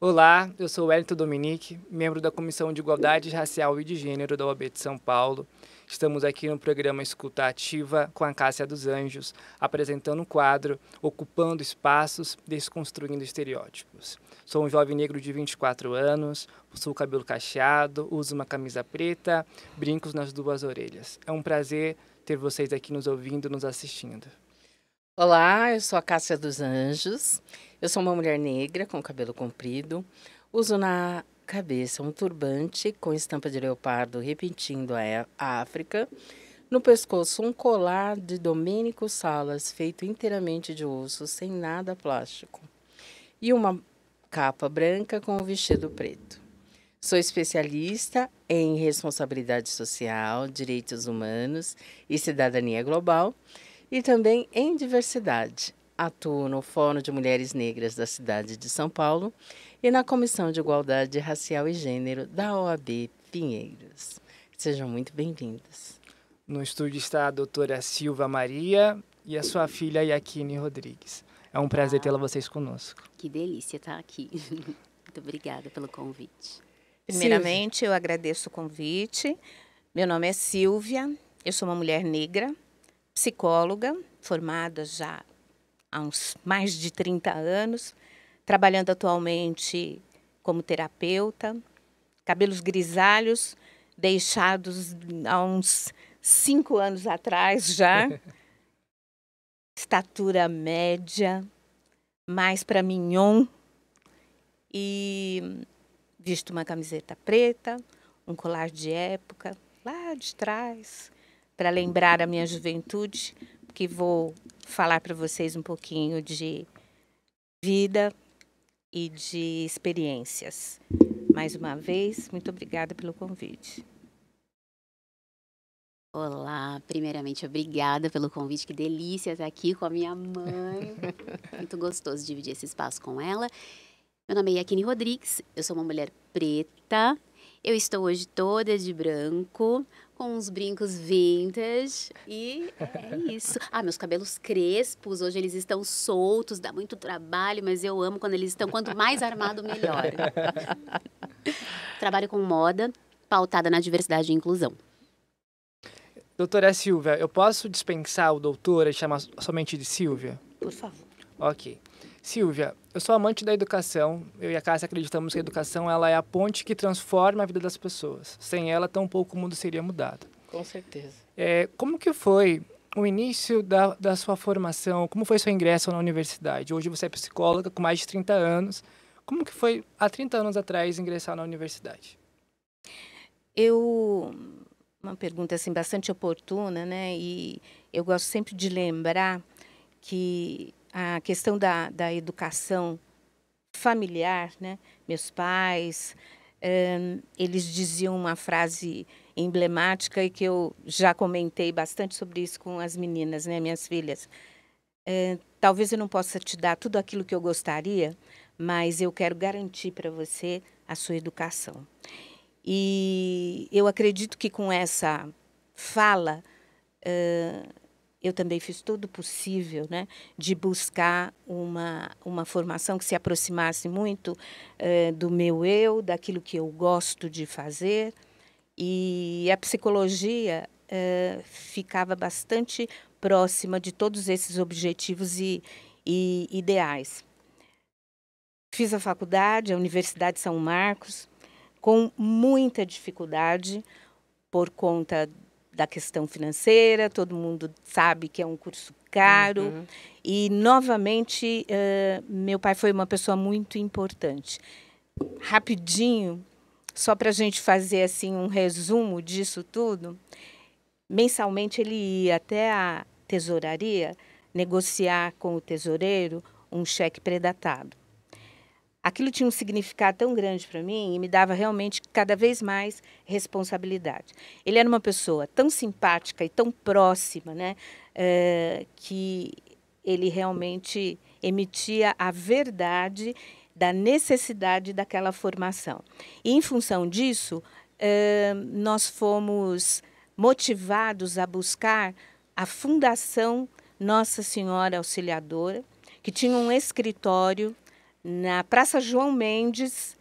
Olá, eu sou Wellington Dominique, membro da Comissão de Igualdade Racial e de Gênero da OAB de São Paulo. Estamos aqui no programa Escuta Ativa com a Cássia dos Anjos, apresentando um quadro Ocupando Espaços, Desconstruindo Estereótipos. Sou um jovem negro de 24 anos, possuo cabelo cacheado, uso uma camisa preta, brincos nas duas orelhas. É um prazer ter vocês aqui nos ouvindo e nos assistindo. Olá, eu sou a Cássia dos Anjos. Eu sou uma mulher negra com cabelo comprido. Uso na cabeça um turbante com estampa de leopardo repetindo a África. No pescoço, um colar de Domênico Salas feito inteiramente de osso, sem nada plástico. E uma capa branca com um vestido preto. Sou especialista em responsabilidade social, direitos humanos e cidadania global. E também em diversidade. Atuo no Fórum de Mulheres Negras da cidade de São Paulo e na Comissão de Igualdade Racial e Gênero da OAB Pinheiros. Sejam muito bem-vindas. No estúdio está a doutora Silva Maria e a sua filha Yakine Rodrigues. É um prazer tê-la vocês conosco. Que delícia estar aqui. Muito obrigada pelo convite. Primeiramente, eu agradeço o convite. Meu nome é Silvia, eu sou uma mulher negra, psicóloga, formada já há uns mais de 30 anos, trabalhando atualmente como terapeuta, cabelos grisalhos, deixados há uns 5 anos atrás já, estatura média, mais para mignon, e visto uma camiseta preta, um colar de época, lá de trás, para lembrar a minha juventude, que vou falar para vocês um pouquinho de vida e de experiências. Mais uma vez, muito obrigada pelo convite. Olá, primeiramente, obrigada pelo convite. Que delícia estar aqui com a minha mãe. Muito gostoso dividir esse espaço com ela. Meu nome é Yakine Rodrigues, eu sou uma mulher preta. Eu estou hoje toda de branco, com uns brincos vintage e é isso. Meus cabelos crespos, hoje eles estão soltos, dá muito trabalho, mas eu amo quando eles estão, quanto mais armado, melhor. Trabalho com moda, pautada na diversidade e inclusão. Doutora Silvia, eu posso dispensar o doutora e chamar somente de Silvia? Por favor. Ok. Silvia, eu sou amante da educação. Eu e a Cássia acreditamos que a educação ela é a ponte que transforma a vida das pessoas. Sem ela, tampouco o mundo seria mudado. Com certeza. Como que foi o início da sua formação? Como foi seu ingresso na universidade? Hoje você é psicóloga com mais de 30 anos. Como que foi, há 30 anos atrás, ingressar na universidade? Uma pergunta assim, bastante oportuna, né? E eu gosto sempre de lembrar que a questão da educação familiar, né? Meus pais, eles diziam uma frase emblemática e que eu já comentei bastante sobre isso com as meninas, né? Minhas filhas. Talvez eu não possa te dar tudo aquilo que eu gostaria, mas eu quero garantir para você a sua educação. E eu acredito que com essa fala, eu também fiz todo o possível, né, de buscar uma formação que se aproximasse muito do meu eu, daquilo que eu gosto de fazer. E a psicologia ficava bastante próxima de todos esses objetivos e ideais. Fiz a faculdade, a Universidade de São Marcos, com muita dificuldade por conta da questão financeira, todo mundo sabe que é um curso caro. Uhum. E, novamente, meu pai foi uma pessoa muito importante. Rapidinho, só para a gente fazer assim, um resumo disso tudo, mensalmente ele ia até a tesouraria negociar com o tesoureiro um cheque predatado. Aquilo tinha um significado tão grande para mim e me dava realmente cada vez mais responsabilidade. Ele era uma pessoa tão simpática e tão próxima, né, que ele realmente emitia a verdade da necessidade daquela formação. E, em função disso, nós fomos motivados a buscar a Fundação Nossa Senhora Auxiliadora, que tinha um escritório na Praça João Mendes,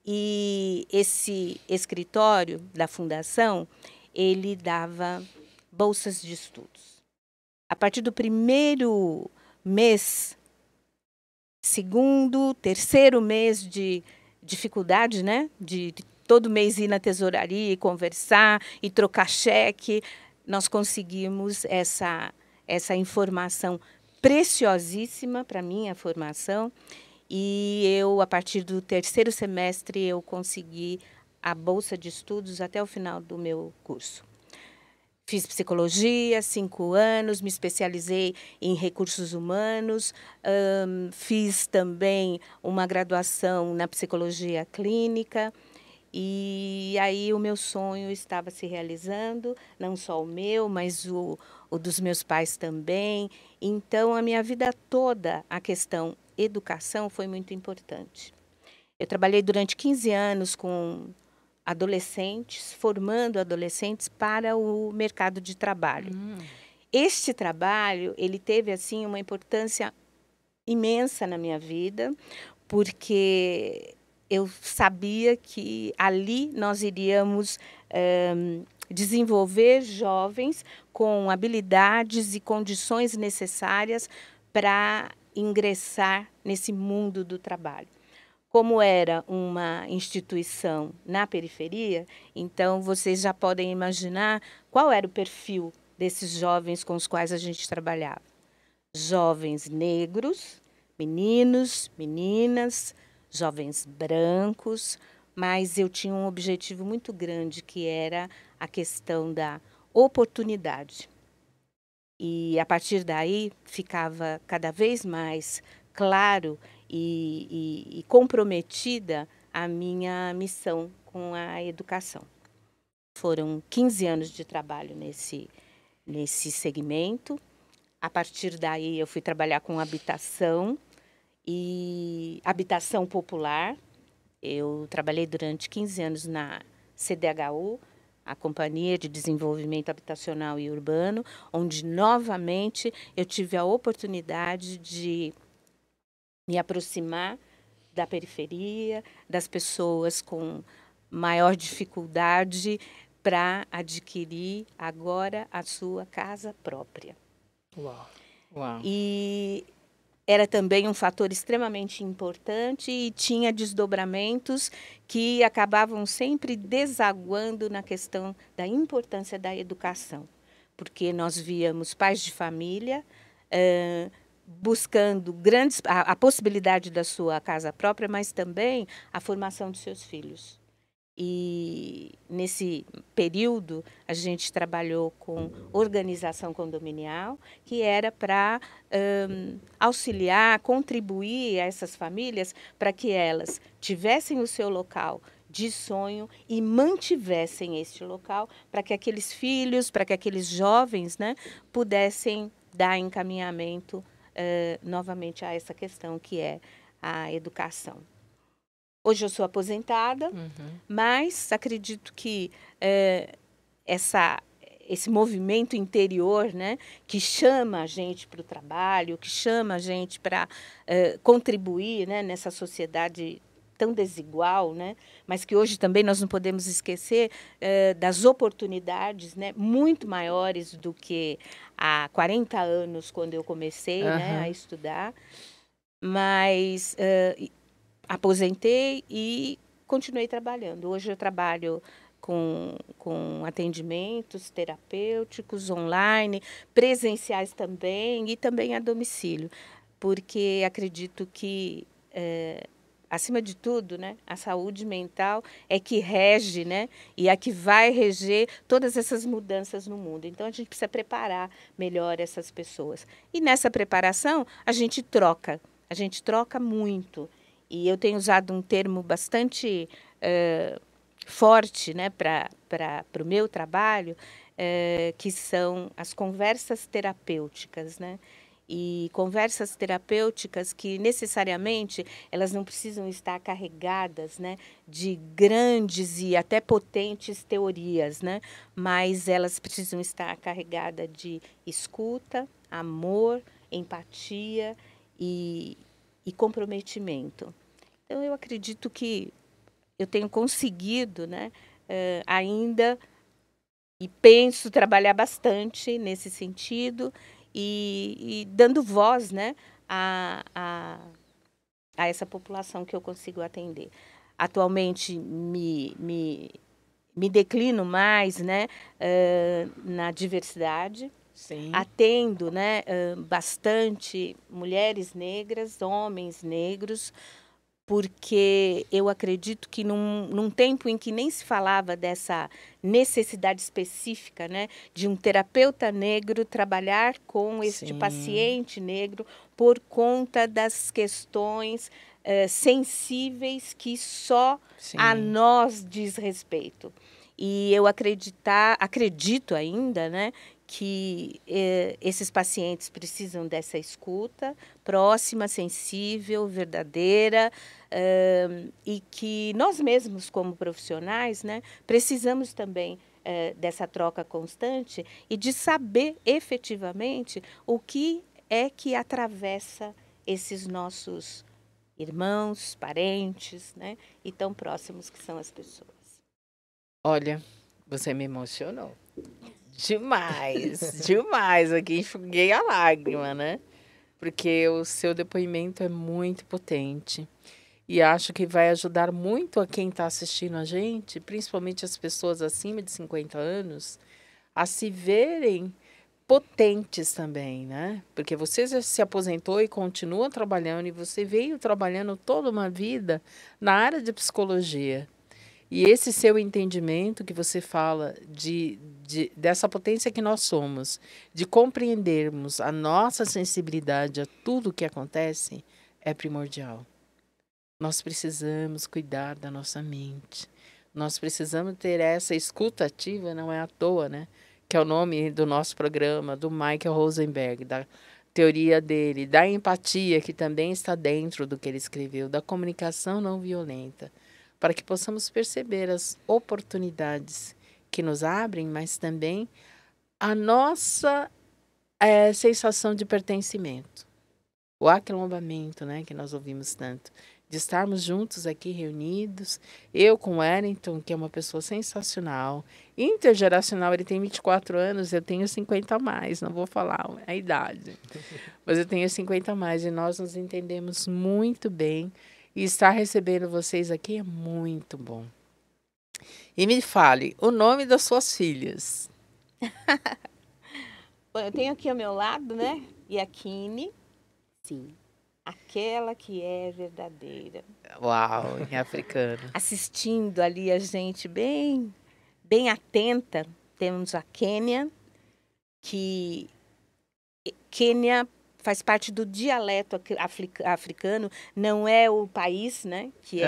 e esse escritório da fundação, ele dava bolsas de estudos. A partir do primeiro mês, segundo, terceiro mês de dificuldade, né? De todo mês ir na tesouraria e conversar e trocar cheque, nós conseguimos essa informação preciosíssima para a minha formação. E eu, a partir do terceiro semestre, eu consegui a bolsa de estudos até o final do meu curso. Fiz psicologia, 5 anos, me especializei em recursos humanos, fiz também uma graduação na psicologia clínica, e aí o meu sonho estava se realizando, não só o meu, mas o dos meus pais também. Então, a minha vida toda, a questão educação foi muito importante. Eu trabalhei durante 15 anos com adolescentes, formando adolescentes para o mercado de trabalho. Este trabalho, ele teve assim uma importância imensa na minha vida, porque eu sabia que ali nós iríamos desenvolver jovens com habilidades e condições necessárias para ingressar nesse mundo do trabalho. Como era uma instituição na periferia, então vocês já podem imaginar qual era o perfil desses jovens com os quais a gente trabalhava. Jovens negros, meninos, meninas, jovens brancos, mas eu tinha um objetivo muito grande, que era a questão da oportunidade. E, a partir daí, ficava cada vez mais claro e comprometida a minha missão com a educação. Foram 15 anos de trabalho nesse segmento. A partir daí, eu fui trabalhar com habitação e habitação popular. Eu trabalhei durante 15 anos na CDHU, a Companhia de Desenvolvimento Habitacional e Urbano, onde, novamente, eu tive a oportunidade de me aproximar da periferia, das pessoas com maior dificuldade para adquirir agora a sua casa própria. Uau. Uau. E era também um fator extremamente importante e tinha desdobramentos que acabavam sempre desaguando na questão da importância da educação, porque nós víamos pais de família buscando a possibilidade da sua casa própria, mas também a formação de seus filhos. E nesse período a gente trabalhou com organização condominial, que era para auxiliar, contribuir a essas famílias para que elas tivessem o seu local de sonho e mantivessem este local para que aqueles filhos, para que aqueles jovens, né, pudessem dar encaminhamento novamente a essa questão que é a educação. Hoje eu sou aposentada, mas acredito que esse movimento interior, né, que chama a gente para o trabalho, que chama a gente para contribuir, né, nessa sociedade tão desigual, né, mas que hoje também nós não podemos esquecer das oportunidades, né, muito maiores do que há 40 anos, quando eu comecei, né, a estudar. Mas aposentei e continuei trabalhando. Hoje eu trabalho com atendimentos terapêuticos online, presenciais também, e também a domicílio, porque acredito que, acima de tudo, né, a saúde mental é que rege, né, e é que vai reger todas essas mudanças no mundo. Então, a gente precisa preparar melhor essas pessoas. E nessa preparação, a gente troca muito. E eu tenho usado um termo bastante forte, né, para o meu trabalho, que são as conversas terapêuticas, né? E conversas terapêuticas que necessariamente elas não precisam estar carregadas, né, de grandes e até potentes teorias, né? Mas elas precisam estar carregadas de escuta, amor, empatia e e comprometimento. Então, eu acredito que eu tenho conseguido, né, ainda, e penso trabalhar bastante nesse sentido e dando voz, né, a essa população que eu consigo atender. Atualmente, me declino mais, né, na diversidade. Sim. Atendo, né, bastante mulheres negras, homens negros, porque eu acredito que num tempo em que nem se falava dessa necessidade específica, né, de um terapeuta negro trabalhar com este Sim. paciente negro por conta das questões sensíveis que só a Sim. nós diz respeito. E eu acredito ainda, né, que esses pacientes precisam dessa escuta próxima, sensível, verdadeira, e que nós mesmos, como profissionais, né, precisamos também dessa troca constante e de saber efetivamente o que é que atravessa esses nossos irmãos, parentes, né, e tão próximos que são as pessoas. Olha, você me emocionou. Demais, demais. Aqui enxuguei a lágrima, né? Porque o seu depoimento é muito potente. E acho que vai ajudar muito a quem está assistindo a gente, principalmente as pessoas acima de 50 anos, a se verem potentes também, né? Porque você já se aposentou e continua trabalhando, e você veio trabalhando toda uma vida na área de psicologia. E esse seu entendimento que você fala dessa potência que nós somos, de compreendermos a nossa sensibilidade a tudo o que acontece, é primordial. Nós precisamos cuidar da nossa mente. Nós precisamos ter essa escuta ativa, não é à toa, né? Que é o nome do nosso programa, do Michael Rosenberg, da teoria dele, da empatia, que também está dentro do que ele escreveu, da comunicação não violenta, para que possamos perceber as oportunidades que nos abrem, mas também a nossa sensação de pertencimento. O aquilombamento, né, que nós ouvimos tanto, de estarmos juntos aqui reunidos, eu com o Wellington, que é uma pessoa sensacional, intergeracional, ele tem 24 anos, eu tenho 50 a mais, não vou falar a idade, mas eu tenho 50 a mais, e nós nos entendemos muito bem, e estar recebendo vocês aqui é muito bom. E me fale, o nome das suas filhas. Bom, eu tenho aqui ao meu lado, né, Yakine, Sim. aquela que é verdadeira. Uau, em africano. Assistindo ali a gente bem atenta, temos a Quênia, que Quênia faz parte do dialeto africano, não é o país, né, que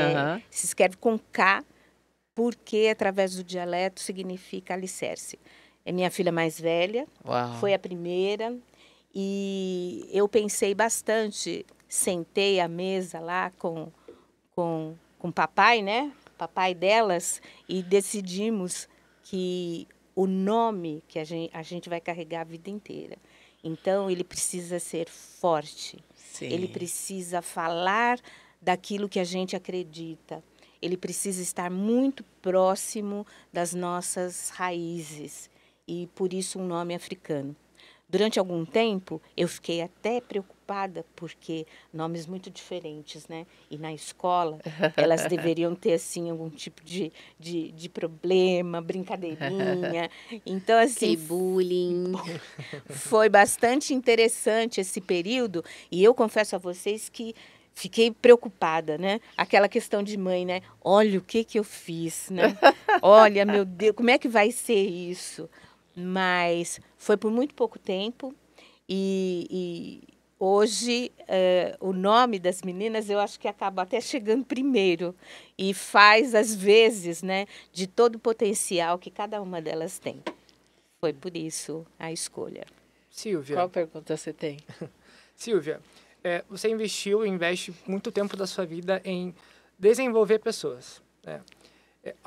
se escreve com K, porque através do dialeto significa alicerce. É minha filha mais velha, Uau. Foi a primeira, e eu pensei bastante, sentei à mesa lá com o papai, né, papai delas, e decidimos que o nome que a gente vai carregar a vida inteira. Então, ele precisa ser forte. Sim. Ele precisa falar daquilo que a gente acredita. Ele precisa estar muito próximo das nossas raízes. E, por isso, um nome africano. Durante algum tempo, eu fiquei até preocupada, porque nomes muito diferentes, né? E na escola, elas deveriam ter, assim, algum tipo de problema, brincadeirinha. Então, assim... bullying. Foi bastante interessante esse período, e eu confesso a vocês que fiquei preocupada, né? Aquela questão de mãe, né? Olha o que eu fiz, né? Olha, meu Deus, como é que vai ser isso? Mas foi por muito pouco tempo e hoje o nome das meninas eu acho que acaba até chegando primeiro e faz às vezes, né, de todo o potencial que cada uma delas tem. Foi por isso a escolha. Silvia. Qual pergunta você tem? Silvia, você investe muito tempo da sua vida em desenvolver pessoas, né?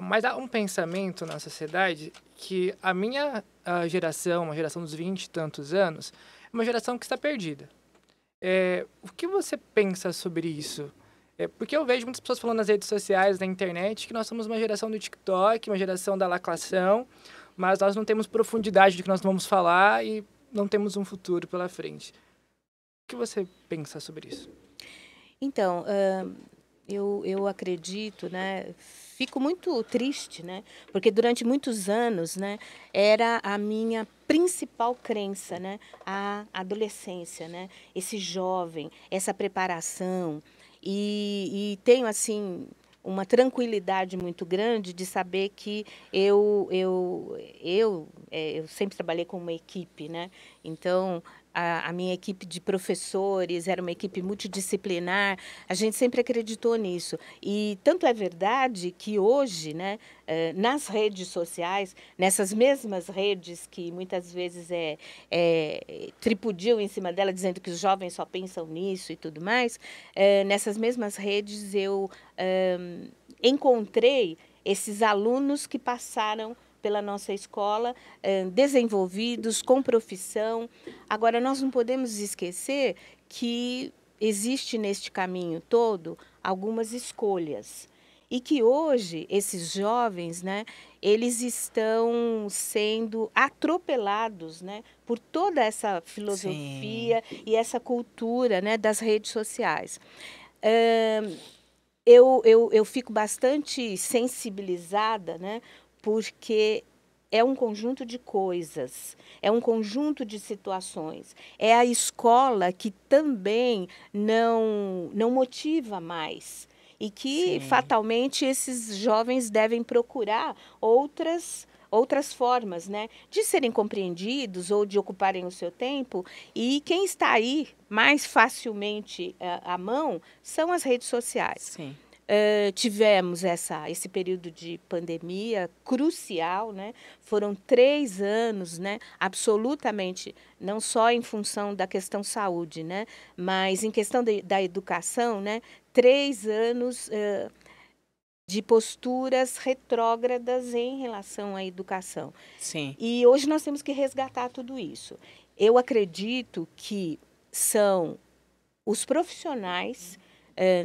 Mas há um pensamento na sociedade que a minha geração, a geração dos 20 e tantos anos, é uma geração que está perdida. O que você pensa sobre isso? Porque eu vejo muitas pessoas falando nas redes sociais, na internet, que nós somos uma geração do TikTok, uma geração da lacração, mas nós não temos profundidade do que nós vamos falar e não temos um futuro pela frente. O que você pensa sobre isso? Então, eu acredito, né? Fico muito triste, né? Porque durante muitos anos, né, era a minha principal crença, né? A adolescência, né? Esse jovem, essa preparação. E tenho, assim, uma tranquilidade muito grande de saber que eu sempre trabalhei com uma equipe, né? Então, a minha equipe de professores era uma equipe multidisciplinar, a gente sempre acreditou nisso. E tanto é verdade que hoje, né, nas redes sociais, nessas mesmas redes que muitas vezes tripudiam em cima dela, dizendo que os jovens só pensam nisso e tudo mais, nessas mesmas redes eu encontrei esses alunos que passaram pela nossa escola, desenvolvidos, com profissão. Agora, nós não podemos esquecer que existe neste caminho todo algumas escolhas. E que hoje, esses jovens, né, eles estão sendo atropelados, né, por toda essa filosofia e essa cultura, né, das redes sociais. Eu fico bastante sensibilizada, né, porque é um conjunto de coisas, é um conjunto de situações. É a escola que também não motiva mais e que, fatalmente, esses jovens devem procurar outras formas, né, de serem compreendidos ou de ocuparem o seu tempo. E quem está aí mais facilmente à mão são as redes sociais. Sim. Tivemos esse período de pandemia crucial, né? Foram 3 anos, né? Absolutamente, não só em função da questão saúde, né? Mas em questão da educação, né? 3 anos de posturas retrógradas em relação à educação. Sim. E hoje nós temos que resgatar tudo isso. Eu acredito que são os profissionais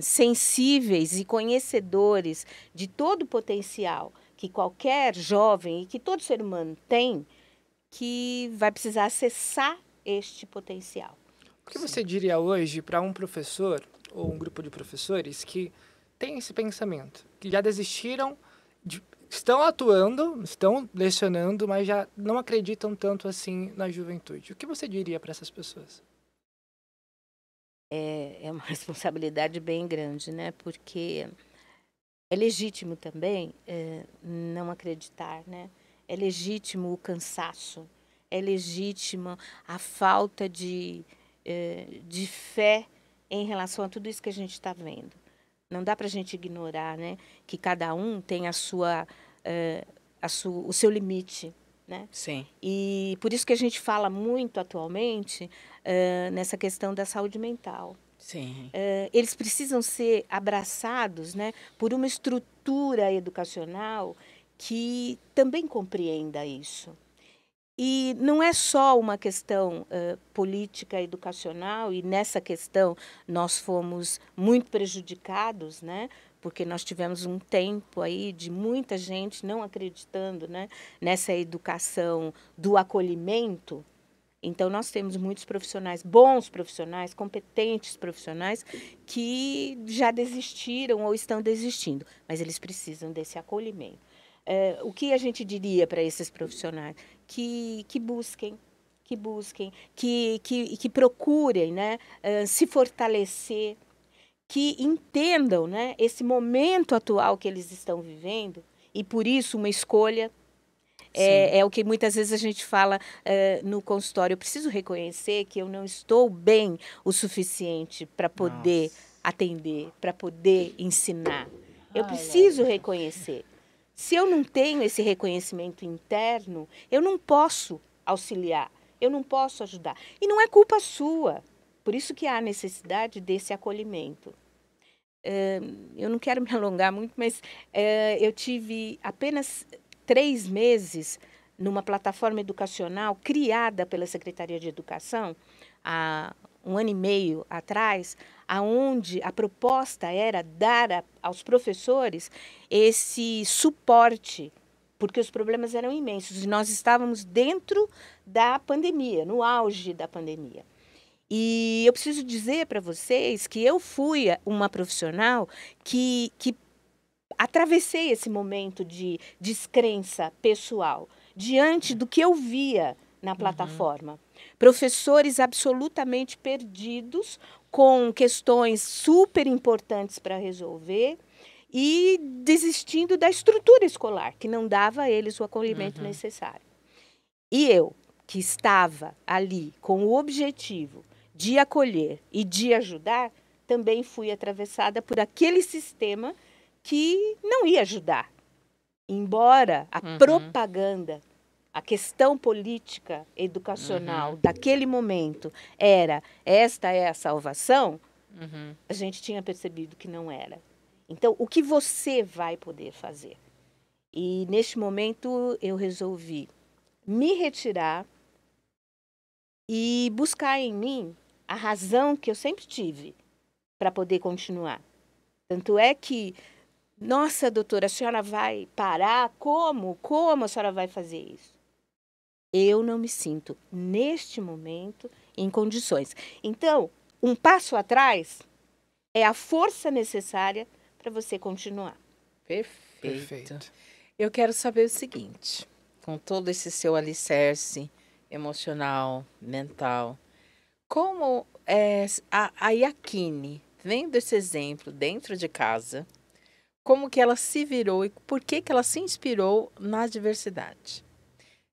sensíveis e conhecedores de todo o potencial que qualquer jovem e que todo ser humano tem, que vai precisar acessar este potencial. O que você diria hoje para um professor ou um grupo de professores que tem esse pensamento, que já desistiram, estão atuando, estão lecionando, mas já não acreditam tanto assim na juventude? O que você diria para essas pessoas? É uma responsabilidade bem grande, né? Porque é legítimo também não acreditar, né? É legítimo o cansaço, é legítimo a falta de fé em relação a tudo isso que a gente está vendo. Não dá para a gente ignorar, né? Que cada um tem o seu limite, né? Sim. E por isso que a gente fala muito atualmente nessa questão da saúde mental. Sim. Eles precisam ser abraçados, né, por uma estrutura educacional que também compreenda isso. E não é só uma questão política educacional, e nessa questão nós fomos muito prejudicados, né? Porque nós tivemos um tempo aí de muita gente não acreditando, né, nessa educação do acolhimento. Então, nós temos muitos profissionais, bons profissionais, competentes profissionais, que já desistiram ou estão desistindo, mas eles precisam desse acolhimento. O que a gente diria para esses profissionais? Que busquem, que procurem, né, se fortalecer, que entendam, né, esse momento atual que eles estão vivendo, e por isso uma escolha. É o que muitas vezes a gente fala no consultório. Eu preciso reconhecer que eu não estou bem o suficiente para poder atender, para poder ensinar. Eu preciso reconhecer. Se eu não tenho esse reconhecimento interno, eu não posso auxiliar, eu não posso ajudar. E não é culpa sua. Por isso que há a necessidade desse acolhimento. Eu não quero me alongar muito, mas eu tive apenas 3 meses numa plataforma educacional criada pela Secretaria de Educação há um ano e meio atrás, aonde a proposta era dar aos professores esse suporte, porque os problemas eram imensos e nós estávamos dentro da pandemia, no auge da pandemia. E eu preciso dizer para vocês que eu fui uma profissional que atravessei esse momento de descrença pessoal diante do que eu via na plataforma. Professores absolutamente perdidos, com questões super importantes para resolver e desistindo da estrutura escolar, que não dava a eles o acolhimento necessário. E eu, que estava ali com o objetivo de acolher e de ajudar, também fui atravessada por aquele sistema que não ia ajudar. Embora a propaganda, a questão política, educacional daquele momento era esta é a salvação, a gente tinha percebido que não era. Então, o que você vai poder fazer? E, neste momento, eu resolvi me retirar e buscar em mim a razão que eu sempre tive para poder continuar. Tanto é que, nossa, doutora, a senhora vai parar? Como? Como a senhora vai fazer isso? Eu não me sinto, neste momento, em condições. Então, um passo atrás é a força necessária para você continuar. Perfeito. Eu quero saber o seguinte, com todo esse seu alicerce emocional, mental, como a Yakine, vendo esse exemplo dentro de casa, como que ela se virou e por que ela se inspirou na diversidade?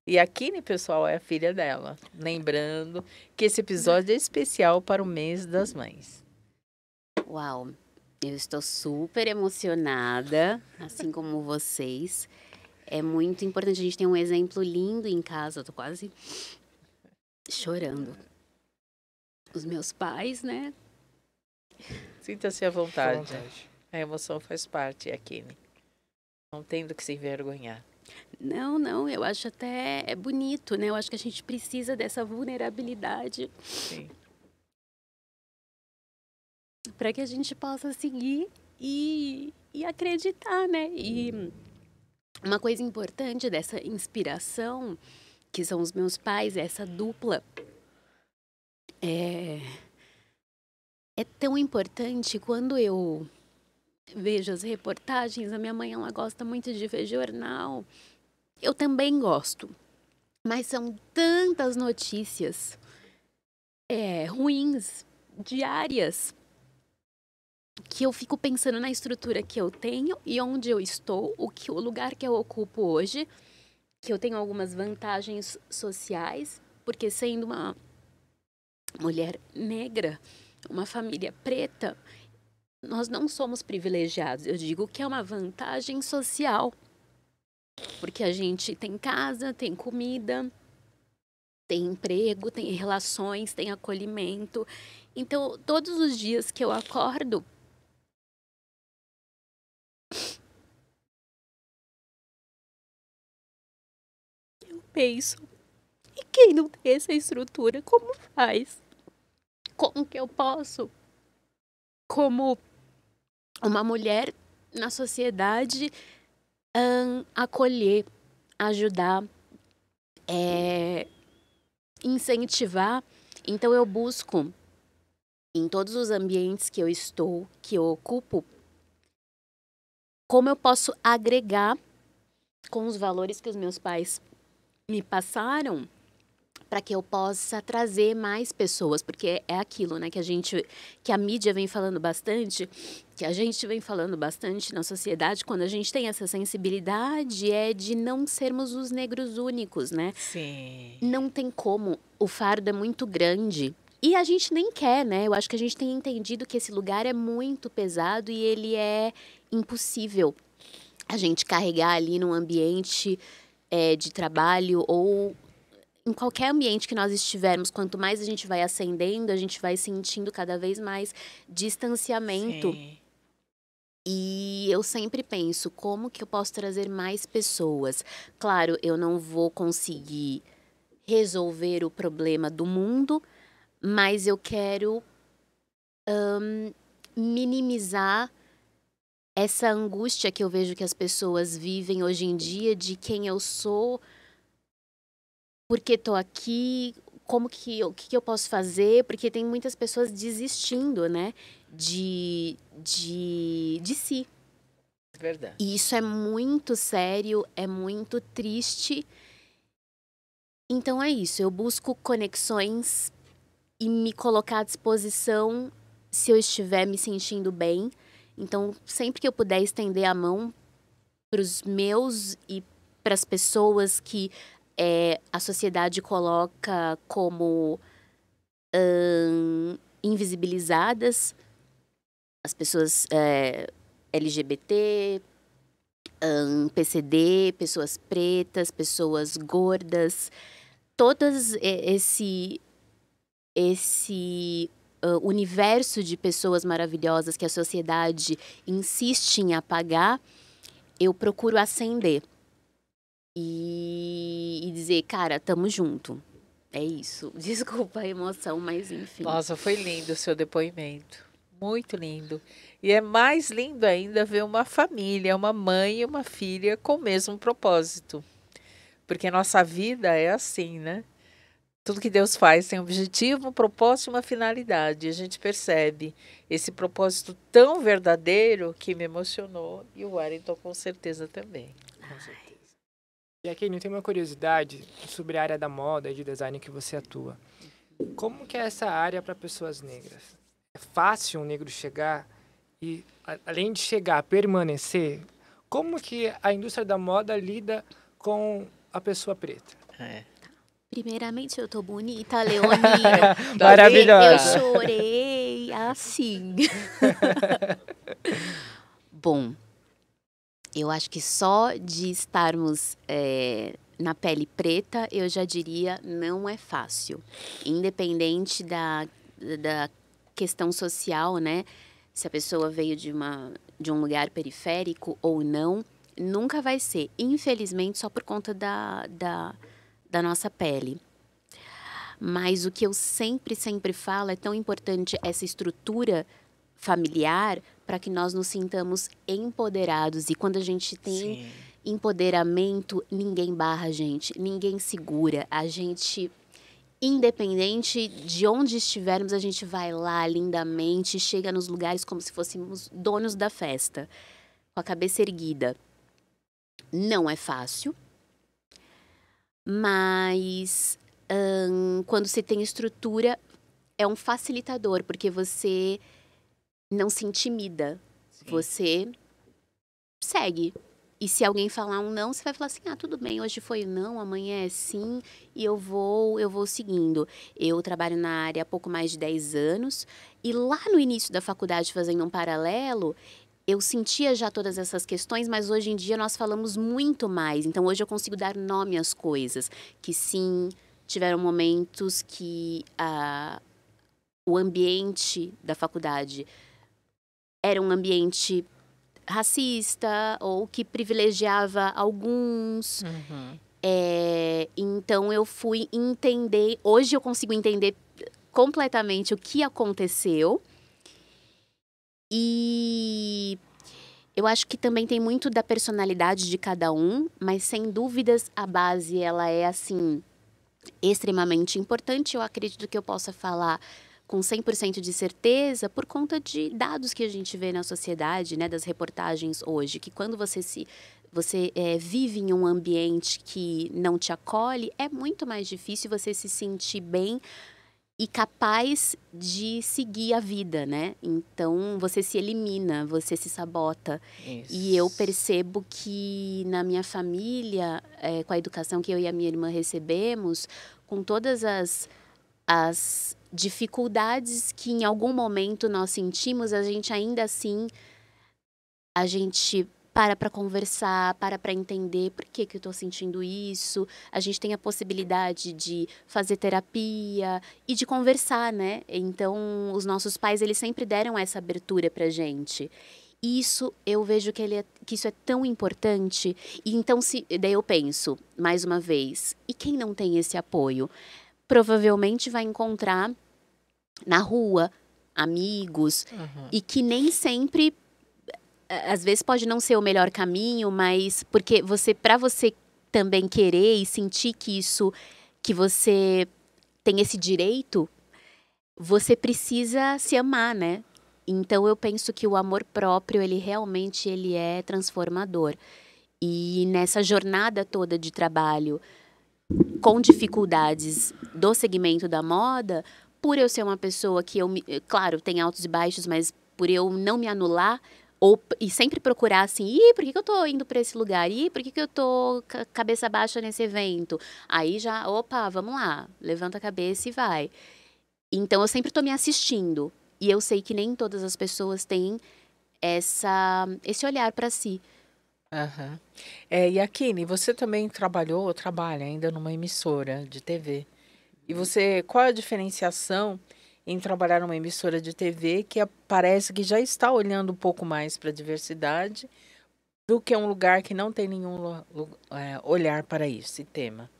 E a Yakine, pessoal, é a filha dela. Lembrando que esse episódio é especial para o mês das mães. Uau, eu estou super emocionada, assim como vocês. É muito importante, a gente tem um exemplo lindo em casa, eu tô quase chorando. Os meus pais, né? Sinta-se à vontade. A emoção faz parte, Yakine. Não tem do que se envergonhar. Não, eu acho até bonito, né? Eu acho que a gente precisa dessa vulnerabilidade. Sim. Para que a gente possa seguir e acreditar, né? E uma coisa importante dessa inspiração, que são os meus pais, essa dupla, é tão importante. Quando eu vejo as reportagens, a minha mãe, ela gosta muito de ver jornal. Eu também gosto, mas são tantas notícias ruins, diárias, que eu fico pensando na estrutura que eu tenho e onde eu estou, o lugar que eu ocupo hoje, que eu tenho algumas vantagens sociais, porque sendo uma mulher negra, uma família preta, nós não somos privilegiados. Eu digo que é uma vantagem social, porque a gente tem casa, tem comida, tem emprego, tem relações, tem acolhimento. Então, todos os dias que eu acordo, eu penso, e quem não tem essa estrutura, como faz? Como que eu posso, como uma mulher na sociedade, acolher, ajudar, incentivar? Então eu busco em todos os ambientes que eu estou, que eu ocupo, como eu posso agregar com os valores que os meus pais me passaram, para que eu possa trazer mais pessoas, porque é aquilo, né, que a mídia vem falando bastante, que a gente vem falando bastante na sociedade, quando a gente tem essa sensibilidade, é de não sermos os negros únicos, né? Sim. Não tem como, o fardo é muito grande. E a gente nem quer, né? Eu acho que a gente tem entendido que esse lugar é muito pesado e ele é impossível a gente carregar ali num ambiente de trabalho ou em qualquer ambiente que nós estivermos. Quanto mais a gente vai ascendendo, a gente vai sentindo cada vez mais distanciamento. Sim. E eu sempre penso, como que eu posso trazer mais pessoas? Claro, eu não vou conseguir resolver o problema do mundo, mas eu quero minimizar essa angústia que eu vejo que as pessoas vivem hoje em dia de quem eu sou, por que estou aqui, o que eu posso fazer, porque tem muitas pessoas desistindo, né, de si. Verdade. E isso é muito sério, é muito triste. Então é isso, eu busco conexões e me colocar à disposição se eu estiver me sentindo bem. Então, sempre que eu puder estender a mão para os meus e para as pessoas que a sociedade coloca como invisibilizadas, as pessoas LGBT, PCD, pessoas pretas, pessoas gordas, todas esse universo de pessoas maravilhosas que a sociedade insiste em apagar, eu procuro acender e dizer, cara, tamo junto. É isso. Desculpa a emoção, mas enfim. Nossa, foi lindo o seu depoimento. Muito lindo. E é mais lindo ainda ver uma família, uma mãe e uma filha com o mesmo propósito. Porque a nossa vida é assim, né? Tudo que Deus faz tem um objetivo, um propósito e uma finalidade. E a gente percebe esse propósito tão verdadeiro que me emocionou. E o Wellington com certeza também. Com certeza. E aqui, não tem uma curiosidade sobre a área da moda e de design que você atua. Como que é essa área para pessoas negras? É fácil um negro chegar e, além de chegar, permanecer? Como que a indústria da moda lida com a pessoa preta? Primeiramente, eu tô bonita, Leoninha. Maravilhosa. Eu chorei assim. Bom, eu acho que só de estarmos na pele preta, eu já diria, não é fácil. Independente da questão social, né? Se a pessoa veio de um lugar periférico ou não, nunca vai ser. Infelizmente, só por conta da nossa pele. Mas o que eu sempre falo, é tão importante essa estrutura familiar para que nós nos sintamos empoderados. E quando a gente tem empoderamento, ninguém barra a gente, ninguém segura. A gente, independente de onde estivermos, a gente vai lá lindamente, chega nos lugares como se fôssemos donos da festa, com a cabeça erguida. Não é fácil, mas quando se tem estrutura, é um facilitador, porque você não se intimida, você segue. E se alguém falar um não, você vai falar assim, tudo bem, hoje foi não, amanhã é sim, e eu vou seguindo. Eu trabalho na área há pouco mais de 10 anos, e lá no início da faculdade, fazendo um paralelo, eu sentia já todas essas questões, mas hoje em dia nós falamos muito mais. Então, hoje eu consigo dar nome às coisas. Que sim, tiveram momentos que o ambiente da faculdade era um ambiente racista ou que privilegiava alguns. Então, eu fui entender... Hoje eu consigo entender completamente o que aconteceu. E eu acho que também tem muito da personalidade de cada um, mas sem dúvidas a base ela é assim extremamente importante. Eu acredito que eu possa falar com 100% de certeza por conta de dados que a gente vê na sociedade, né, das reportagens hoje, que quando você vive em um ambiente que não te acolhe, é muito mais difícil você se sentir bem e capaz de seguir a vida, né? Então, você se elimina, você se sabota. Isso. E eu percebo que na minha família, com a educação que eu e a minha irmã recebemos, com todas as dificuldades que em algum momento nós sentimos, a gente ainda assim, a gente para conversar, para entender por que eu estou sentindo isso. A gente tem a possibilidade de fazer terapia e de conversar, né? Então, os nossos pais, eles sempre deram essa abertura pra gente. Isso, eu vejo que isso é tão importante. E então, daí eu penso, mais uma vez, e quem não tem esse apoio? Provavelmente vai encontrar na rua, amigos, e que nem sempre, às vezes pode não ser o melhor caminho, mas porque para você também querer e sentir que você tem esse direito, você precisa se amar, né? Então eu penso que o amor próprio, ele realmente ele é transformador. E nessa jornada toda de trabalho com dificuldades do segmento da moda, por eu ser uma pessoa que claro, tem altos e baixos, mas por eu não me anular e sempre procurar assim, por que eu tô indo para esse lugar? Por que eu tô cabeça baixa nesse evento? Aí já, opa, vamos lá, levanta a cabeça e vai. Então eu sempre tô me assistindo e eu sei que nem todas as pessoas têm esse olhar para si. Aham. E a Kine, você também trabalhou ou trabalha ainda numa emissora de TV. E qual é a diferenciação em trabalhar numa emissora de TV que parece que já está olhando um pouco mais para a diversidade do que um lugar que não tem nenhum olhar para esse tema?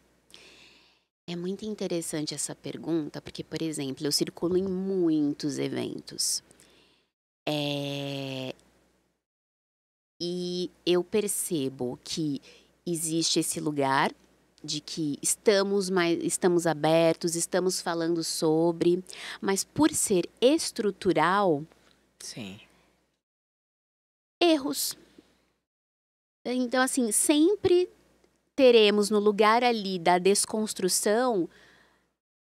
É muito interessante essa pergunta, porque, por exemplo, eu circulo em muitos eventos. E eu percebo que existe esse lugar de que estamos abertos, estamos falando sobre, mas por ser estrutural, Sim. erros. Então, assim, sempre teremos no lugar ali da desconstrução,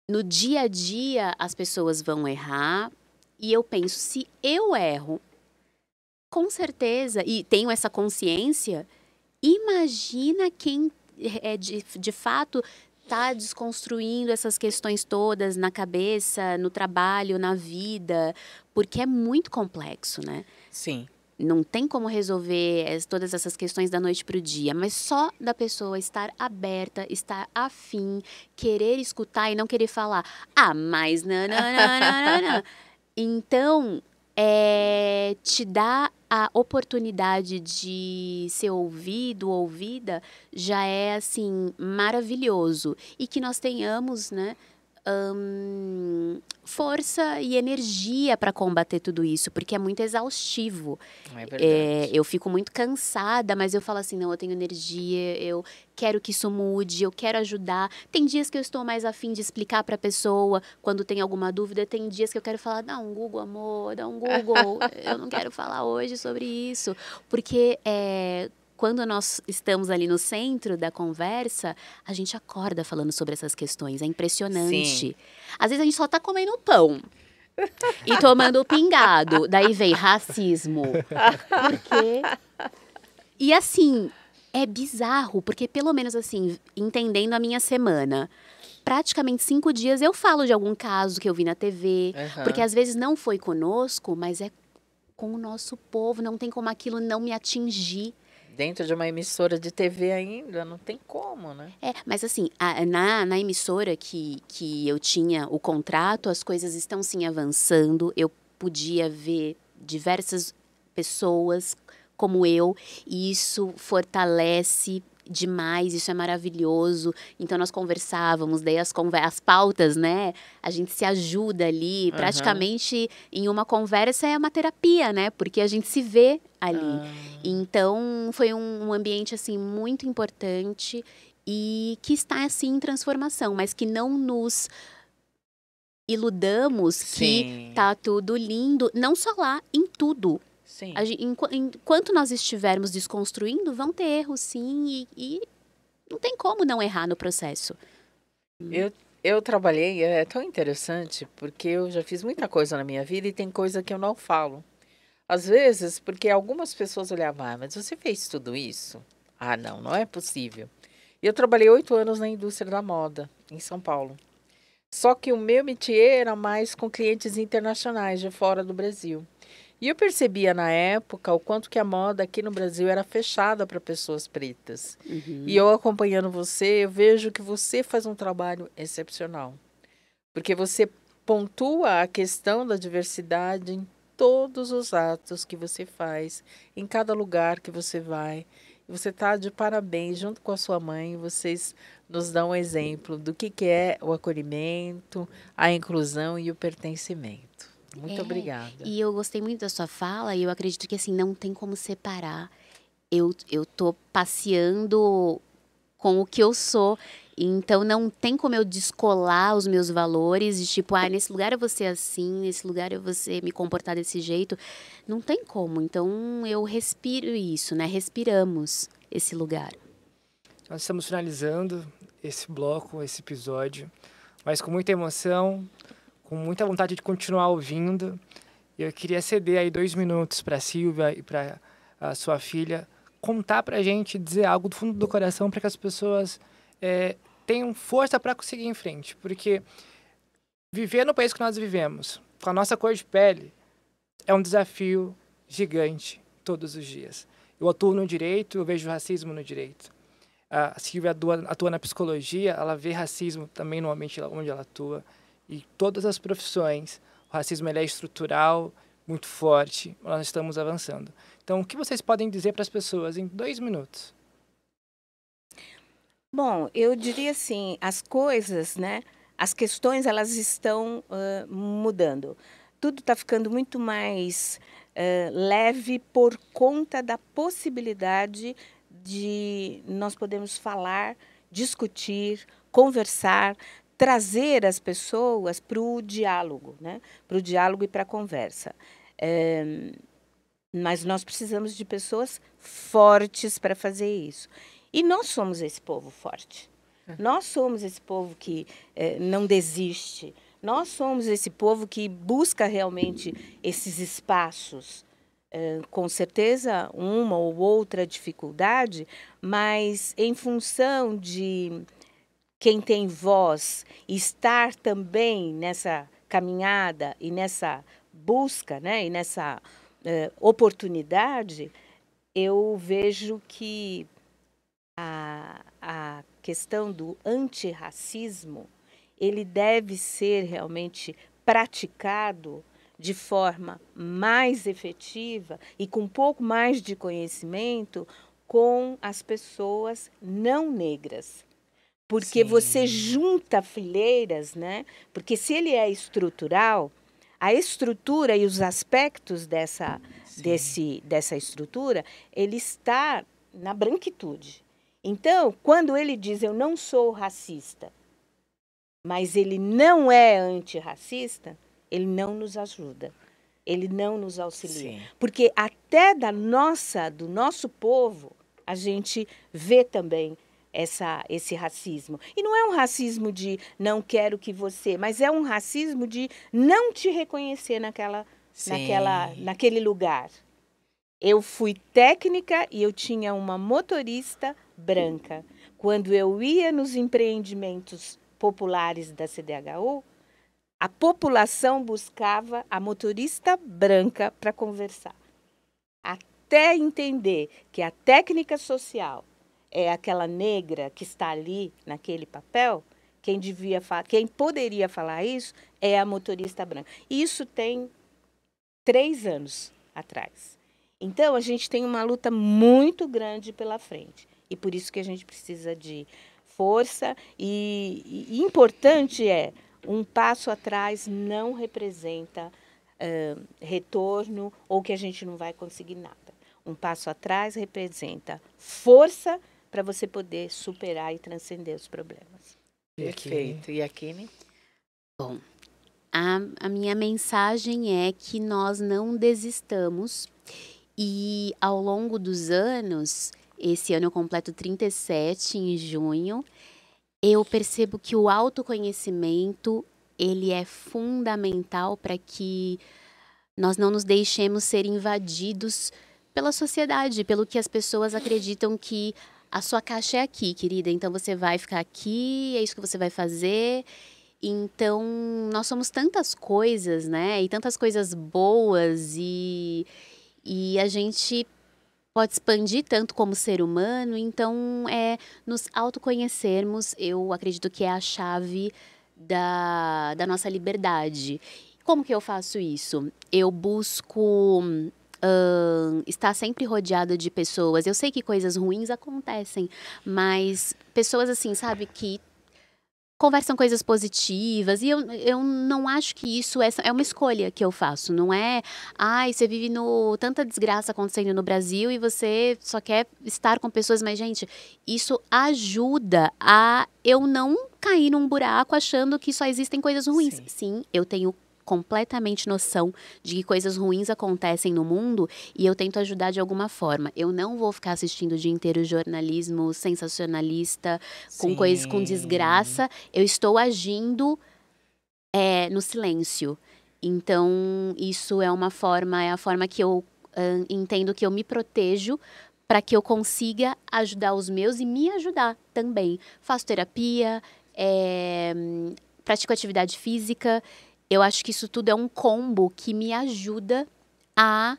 no dia a dia as pessoas vão errar, e eu penso, se eu erro, com certeza, e tenho essa consciência, imagina quem de fato está desconstruindo essas questões todas na cabeça, no trabalho, na vida, porque é muito complexo, né? Sim. Não tem como resolver todas essas questões da noite para o dia, mas só da pessoa estar aberta, estar afim, querer escutar e não querer falar, mas não. Então, te dá a oportunidade de ser ouvido, ouvida, já é, assim, maravilhoso. E que nós tenhamos, né, força e energia para combater tudo isso, porque é muito exaustivo. É verdade. Eu fico muito cansada, mas eu falo assim, não, eu tenho energia, eu quero que isso mude, eu quero ajudar. Tem dias que eu estou mais afim de explicar para a pessoa quando tem alguma dúvida, tem dias que eu quero falar, dá um Google, amor, dá um Google, eu não quero falar hoje sobre isso, porque quando nós estamos ali no centro da conversa, a gente acorda falando sobre essas questões. É impressionante. Sim. Às vezes a gente só tá comendo pão e tomando pingado. Daí vem racismo. Porque... E assim, é bizarro, porque pelo menos assim, entendendo a minha semana, praticamente 5 dias eu falo de algum caso que eu vi na TV. Porque às vezes não foi conosco, mas é com o nosso povo. Não tem como aquilo não me atingir. Dentro de uma emissora de TV ainda, não tem como, né? Mas assim, na emissora que eu tinha o contrato, as coisas estão sim avançando. Eu podia ver diversas pessoas como eu, e isso fortalece demais, isso é maravilhoso. Então nós conversávamos, daí as pautas, né? A gente se ajuda ali, praticamente em uma conversa é uma terapia, né? Porque a gente se vê ali. Então foi um ambiente assim muito importante e que está assim em transformação, mas que não nos iludamos que tá tudo lindo, não só lá, em tudo. Sim. Enquanto nós estivermos desconstruindo, vão ter erros, sim, e não tem como não errar no processo. Eu trabalhei, é tão interessante, porque eu já fiz muita coisa na minha vida e tem coisa que eu não falo. Às vezes, porque algumas pessoas olhavam, mas você fez tudo isso? Não é possível. E eu trabalhei 8 anos na indústria da moda, em São Paulo. Só que o meu métier era mais com clientes internacionais de fora do Brasil. E eu percebia na época o quanto que a moda aqui no Brasil era fechada para pessoas pretas. E eu acompanhando você, eu vejo que você faz um trabalho excepcional. Porque você pontua a questão da diversidade em todos os atos que você faz, em cada lugar que você vai. Você está de parabéns, junto com a sua mãe, vocês nos dão um exemplo do que é o acolhimento, a inclusão e o pertencimento. Muito obrigada. E eu gostei muito da sua fala e eu acredito que assim não tem como separar. Eu tô passeando com o que eu sou, então não tem como eu descolar os meus valores de tipo, nesse lugar eu vou ser assim, nesse lugar eu vou me comportar desse jeito. Não tem como. Então eu respiro isso, né? Respiramos esse lugar. Nós estamos finalizando esse bloco, esse episódio, mas com muita emoção, com muita vontade de continuar ouvindo. Eu queria ceder aí 2 minutos para a Silvia e para a sua filha contar para a gente, dizer algo do fundo do coração para que as pessoas tenham força para conseguir em frente. Porque viver no país que nós vivemos, com a nossa cor de pele, é um desafio gigante todos os dias. Eu atuo no direito, eu vejo racismo no direito. A Silvia atua na psicologia, ela vê racismo também no ambiente onde ela atua. E todas as profissões, o racismo ele é estrutural, muito forte, nós estamos avançando. Então, o que vocês podem dizer para as pessoas em 2 minutos? Bom, eu diria assim, as coisas, né? As questões, elas estão mudando. Tudo está ficando muito mais leve por conta da possibilidade de nós podermos falar, discutir, conversar, trazer as pessoas para o diálogo, né? Para o diálogo e para a conversa. Mas nós precisamos de pessoas fortes para fazer isso. E nós somos esse povo forte. Nós somos esse povo que não desiste. Nós somos esse povo que busca realmente esses espaços. Com certeza, uma ou outra dificuldade, mas em função de quem tem voz estar também nessa caminhada e nessa busca, né, e nessa oportunidade, eu vejo que a questão do antirracismo, ele deve ser realmente praticado de forma mais efetiva e com um pouco mais de conhecimento com as pessoas não negras. Porque você junta fileiras, né? Porque se ele é estrutural, a estrutura e os aspectos dessa estrutura, ele está na branquitude. Então, quando ele diz eu não sou racista, mas ele não é antirracista, ele não nos ajuda, ele não nos auxilia. Sim. Porque até do nosso povo, a gente vê também esse racismo. E não é um racismo de não quero que você, mas é um racismo de não te reconhecer naquele lugar. Eu fui técnica e eu tinha uma motorista branca. Quando eu ia nos empreendimentos populares da CDHU, a população buscava a motorista branca para conversar. Até entender que a técnica social é aquela negra que está ali naquele papel, quem poderia falar isso é a motorista branca. Isso tem 3 anos atrás. Então, a gente tem uma luta muito grande pela frente. E por isso que a gente precisa de força. E importante um passo atrás não representa retorno ou que a gente não vai conseguir nada. Um passo atrás representa força para você poder superar e transcender os problemas. Perfeito. E a Kine? Bom, a minha mensagem é que nós não desistamos. E ao longo dos anos, esse ano eu completo 37 em junho, eu percebo que o autoconhecimento, ele é fundamental para que nós não nos deixemos ser invadidos pela sociedade, pelo que as pessoas acreditam que a sua caixa é aqui, querida, então você vai ficar aqui, é isso que você vai fazer. Então, nós somos tantas coisas, né? E tantas coisas boas e a gente pode expandir tanto como ser humano, então nos autoconhecermos, eu acredito que é a chave da nossa liberdade. Como que eu faço isso? Eu busco estar sempre rodeada de pessoas. Eu sei que coisas ruins acontecem, mas pessoas assim, sabe, que conversam coisas positivas, e eu não acho que isso é uma escolha que eu faço, não é, ai, você vive tanta desgraça acontecendo no Brasil e você só quer estar com pessoas, mas gente, isso ajuda a eu não cair num buraco achando que só existem coisas ruins. Sim, eu tenho completamente noção de que coisas ruins acontecem no mundo e eu tento ajudar de alguma forma. Eu não vou ficar assistindo o dia inteiro jornalismo sensacionalista, com coisas, com desgraça. Eu estou agindo no silêncio. Então, isso é a forma que eu entendo que eu me protejo para que eu consiga ajudar os meus e me ajudar também. Faço terapia, pratico atividade física. Eu acho que isso tudo é um combo que me ajuda a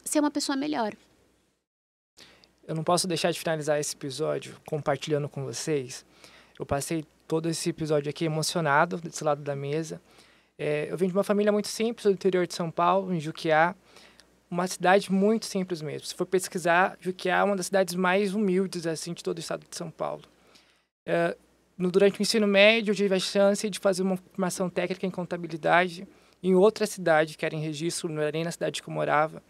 ser uma pessoa melhor. Eu não posso deixar de finalizar esse episódio compartilhando com vocês. Eu passei todo esse episódio aqui emocionado desse lado da mesa. Eu venho de uma família muito simples do interior de São Paulo, em Juquiá. Uma cidade muito simples mesmo. Se for pesquisar, Juquiá é uma das cidades mais humildes assim, de todo o estado de São Paulo. Durante o ensino médio, eu tive a chance de fazer uma formação técnica em contabilidade em outra cidade, que era em Registro, não era nem na cidade que eu morava.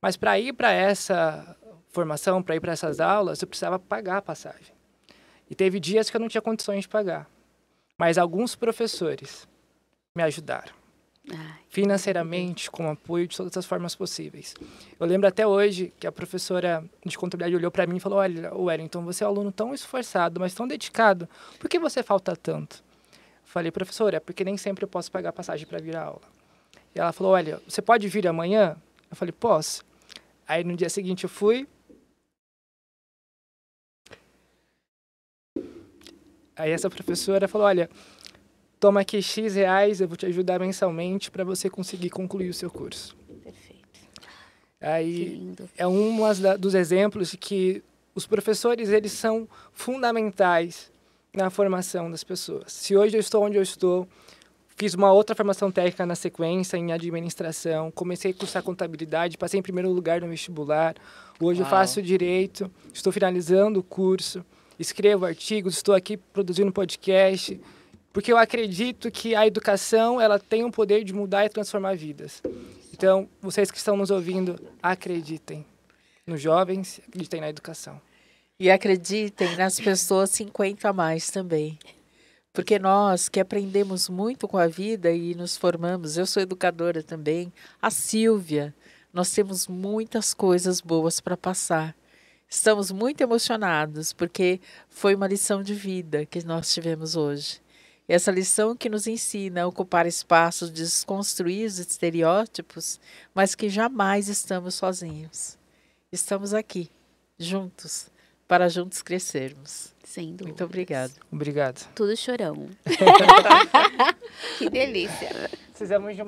Mas para ir para essa formação, para ir para essas aulas, eu precisava pagar a passagem. E teve dias que eu não tinha condições de pagar. Mas alguns professores me ajudaram. Financeiramente, com apoio de todas as formas possíveis. Eu lembro até hoje que a professora de contabilidade olhou para mim e falou: olha, Wellington, você é um aluno tão esforçado, mas tão dedicado, por que você falta tanto? Eu falei: professora, é porque nem sempre eu posso pagar a passagem para vir à aula. E ela falou: olha, você pode vir amanhã? Eu falei: posso. Aí no dia seguinte eu fui. Aí essa professora falou: olha, toma aqui X reais, eu vou te ajudar mensalmente para você conseguir concluir o seu curso. Perfeito. Aí é um dos exemplos de que os professores, eles são fundamentais na formação das pessoas. Se hoje eu estou onde eu estou, fiz uma outra formação técnica na sequência, em administração, comecei a cursar contabilidade, passei em primeiro lugar no vestibular, hoje eu faço direito, estou finalizando o curso, escrevo artigos, estou aqui produzindo podcast, porque eu acredito que a educação, ela tem o poder de mudar e transformar vidas. Então, vocês que estão nos ouvindo, acreditem nos jovens, acreditem na educação. E acreditem nas pessoas 50 a mais também. Porque nós que aprendemos muito com a vida e nos formamos, eu sou educadora também, a Silvia, nós temos muitas coisas boas para passar. Estamos muito emocionados, porque foi uma lição de vida que nós tivemos hoje. Essa lição que nos ensina a ocupar espaços, desconstruir os estereótipos, mas que jamais estamos sozinhos. Estamos aqui, juntos, para juntos crescermos. Sem dúvida. Muito obrigada. Obrigado. Tudo chorão. Que delícia. Precisamos de uma